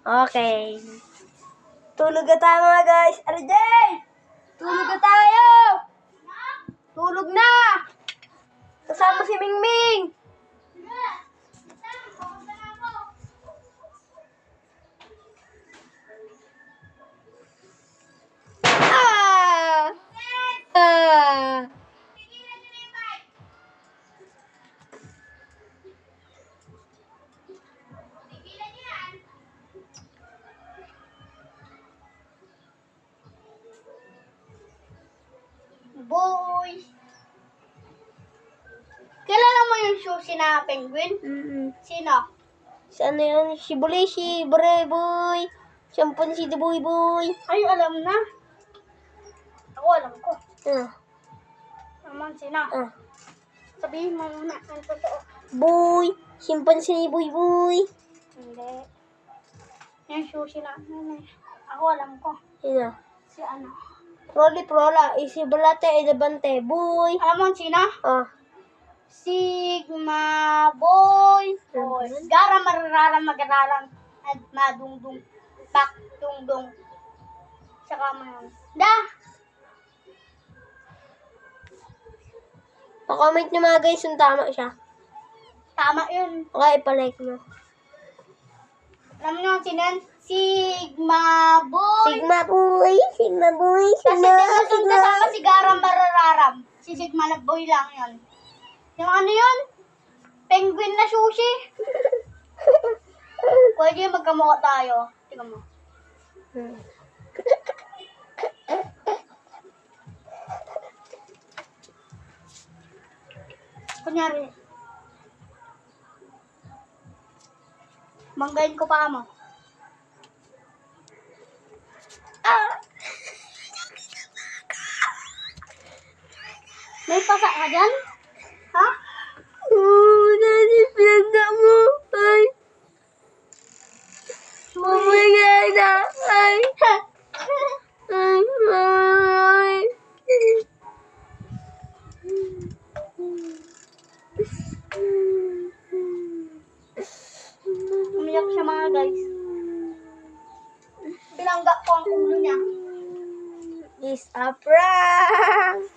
Okay. Tulog na tayo mga guys. RJ! Tulog na tayo! Tulog na! Kasama si Mingming! Ah! Ah! Boy! Kilala mo yung sushi na penguin? Sino? Si ano yun? Si Bulay, si Boy. Siyempre si Boy. Ay, alam na. Ako alam ko. Naman sino? Sabihin mo muna ang totoo. Boy. Chimpanzee ni Boy. Hindi. Yung sushi na. Ako alam ko. Sino? Si ano? Rolly Prola. Si Balate Edabante. Boy. Alam mo sino? Sigma boy. Gara marararam magararam. At madungdung. Pak dungdung. Saka man. Da! Pa-comment nyo mga guys yung tama siya. Tama yun. Okay, ipalike nyo. Alam niyo sino yan? Sigma boy. Sigma Boy. Kasi tinutong kasama si Gara marararam. Si Sigma boy lang yun. Yung ano yun? Penguin na sushi. Pwede magkamukha tayo. Tingnan mo. Kunyari, manggain ko pa mo. May pasa ka dyan? Ha? Daddy, pinagda mo. Ay. Mamaya na. Ay. Umiyak siya mga guys. Binangga ko ang ulo niya. It's a prank.